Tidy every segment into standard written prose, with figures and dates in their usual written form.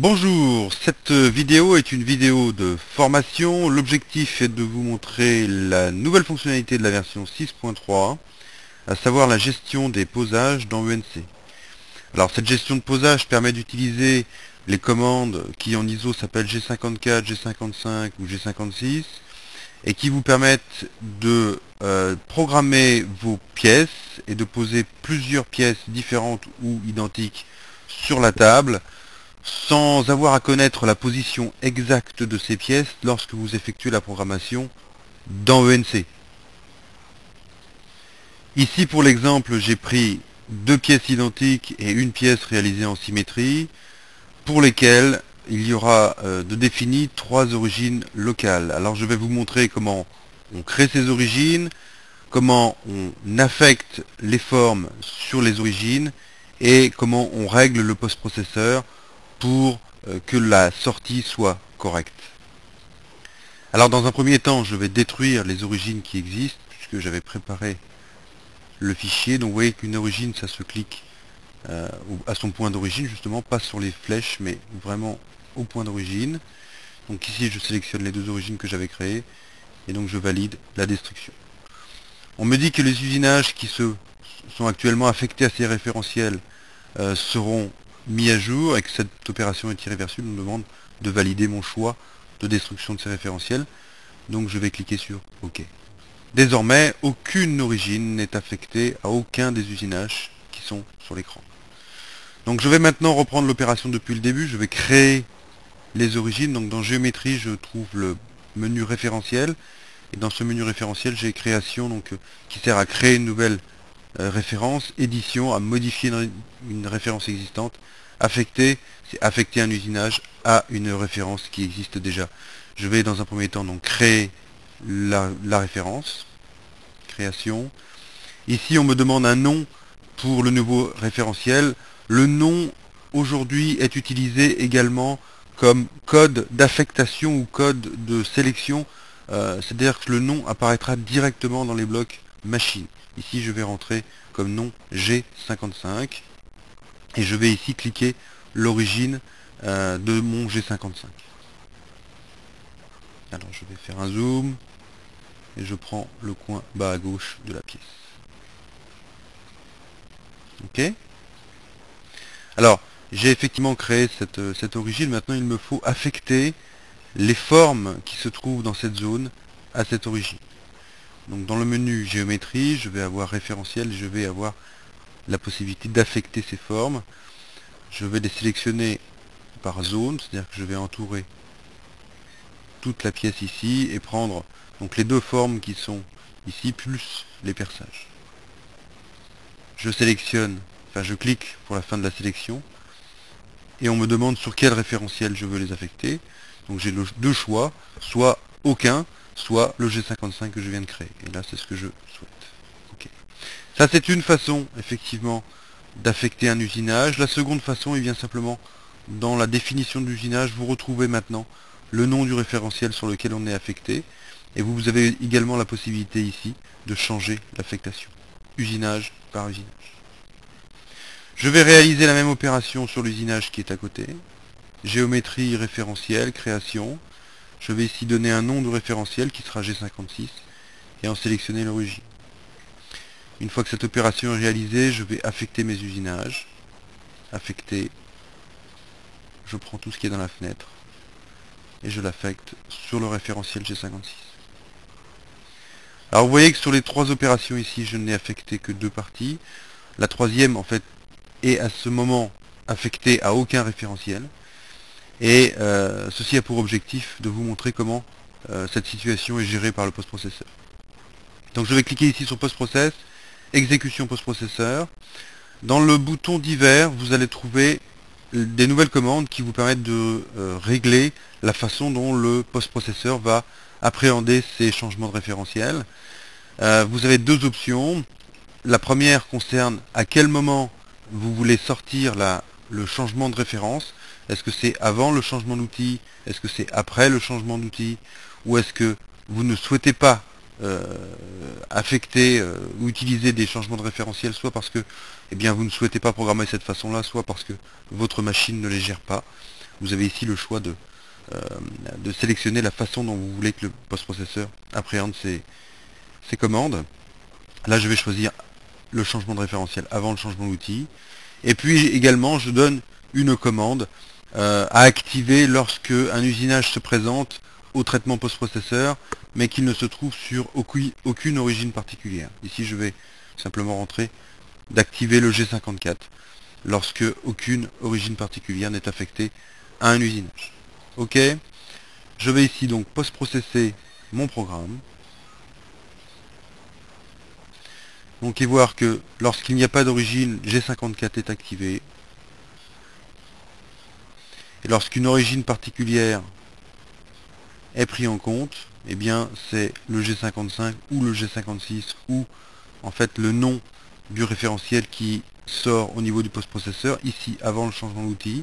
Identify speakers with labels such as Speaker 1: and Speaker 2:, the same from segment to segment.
Speaker 1: Bonjour, cette vidéo est une vidéo de formation. L'objectif est de vous montrer la nouvelle fonctionnalité de la version 6.3, à savoir la gestion des posages dans ENC. Alors cette gestion de posage permet d'utiliser les commandes qui en ISO s'appellent G54, G55 ou G56 et qui vous permettent de programmer vos pièces et de poser plusieurs pièces différentes ou identiques sur la table sans avoir à connaître la position exacte de ces pièces lorsque vous effectuez la programmation dans ENC. Ici pour l'exemple, j'ai pris deux pièces identiques et une pièce réalisée en symétrie pour lesquelles il y aura de définies trois origines locales. Alors je vais vous montrer comment on crée ces origines, comment on affecte les formes sur les origines et comment on règle le post-processeur pour que la sortie soit correcte. Alors dans un premier temps, je vais détruire les origines qui existent, puisque j'avais préparé le fichier. Donc vous voyez qu'une origine, ça se clique à son point d'origine, justement, pas sur les flèches, mais vraiment au point d'origine. Donc ici, je sélectionne les deux origines que j'avais créées, et donc je valide la destruction. On me dit que les usinages qui sont actuellement affectés à ces référentiels seront mis à jour et que cette opération est irréversible. On me demande de valider mon choix de destruction de ces référentiels. Donc je vais cliquer sur OK. Désormais, aucune origine n'est affectée à aucun des usinages qui sont sur l'écran. Donc je vais maintenant reprendre l'opération depuis le début. Je vais créer les origines. Donc dans géométrie, je trouve le menu référentiel. Et dans ce menu référentiel, j'ai création qui sert à créer une nouvelle référence, édition, à modifier une référence existante, affecter, c'est affecter un usinage à une référence qui existe déjà. Je vais dans un premier temps donc créer la référence, création. Ici on me demande un nom pour le nouveau référentiel. Le nom aujourd'hui est utilisé également comme code d'affectation ou code de sélection, c'est-à-dire que le nom apparaîtra directement dans les blocs machine. Ici je vais rentrer comme nom G55 et je vais ici cliquer l'origine de mon G55. Alors je vais faire un zoom et je prends le coin bas à gauche de la pièce. Ok. Alors j'ai effectivement créé cette origine. Maintenant il me faut affecter les formes qui se trouvent dans cette zone à cette origine. Donc dans le menu géométrie, je vais avoir référentiel, je vais avoir la possibilité d'affecter ces formes. Je vais les sélectionner par zone, c'est-à-dire que je vais entourer toute la pièce ici et prendre donc les deux formes qui sont ici plus les perçages. Je sélectionne, enfin je clique pour la fin de la sélection et on me demande sur quel référentiel je veux les affecter. Donc j'ai deux choix, soit aucun, soit le G55 que je viens de créer. Et là c'est ce que je souhaite. Okay. Ça c'est une façon effectivement d'affecter un usinage. La seconde façon, il vient simplement dans la définition de l'usinage, vous retrouvez maintenant le nom du référentiel sur lequel on est affecté et vous avez également la possibilité ici de changer l'affectation, usinage par usinage. Je vais réaliser la même opération sur l'usinage qui est à côté, géométrie référentiel, création. Je vais ici donner un nom de référentiel qui sera G56 et en sélectionner l'origine. Une fois que cette opération est réalisée, je vais affecter mes usinages. Affecter. Je prends tout ce qui est dans la fenêtre et je l'affecte sur le référentiel G56. Alors vous voyez que sur les trois opérations ici, je n'ai affecté que deux parties. La troisième en fait est à ce moment affectée à aucun référentiel. Et ceci a pour objectif de vous montrer comment cette situation est gérée par le post-processeur. Donc je vais cliquer ici sur post-process, exécution post-processeur. Dans le bouton divers, vous allez trouver des nouvelles commandes qui vous permettent de régler la façon dont le post-processeur va appréhender ces changements de référentiel. Vous avez deux options. La première concerne à quel moment vous voulez sortir le changement de référence. Est-ce que c'est avant le changement d'outil? Est-ce que c'est après le changement d'outil? Ou est-ce que vous ne souhaitez pas affecter ou utiliser des changements de référentiel, soit parce que vous ne souhaitez pas programmer de cette façon-là, soit parce que votre machine ne les gère pas. vous avez ici le choix de sélectionner la façon dont vous voulez que le post-processeur appréhende ces commandes. Là, je vais choisir le changement de référentiel avant le changement d'outil. Et puis également, je donne une commande à activer lorsque un usinage se présente au traitement post-processeur, mais qu'il ne se trouve sur aucune origine particulière. Ici, je vais simplement rentrer d'activer le G54 lorsque aucune origine particulière n'est affectée à un usinage. Ok, je vais ici donc post-processer mon programme. Donc et voir que lorsqu'il n'y a pas d'origine, G54 est activé. Et lorsqu'une origine particulière est prise en compte, eh bien c'est le G55 ou le G56 ou en fait le nom du référentiel qui sort au niveau du post-processeur, ici avant le changement d'outil.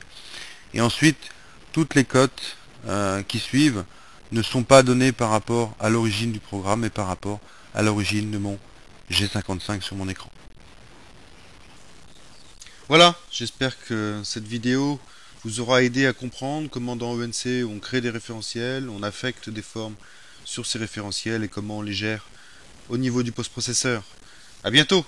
Speaker 1: Et ensuite, toutes les cotes qui suivent ne sont pas données par rapport à l'origine du programme, mais par rapport à l'origine de mon G55 sur mon écran.
Speaker 2: Voilà, j'espère que cette vidéo vous aura aidé à comprendre comment dans ONC on crée des référentiels, on affecte des formes sur ces référentiels et comment on les gère au niveau du post-processeur. À bientôt!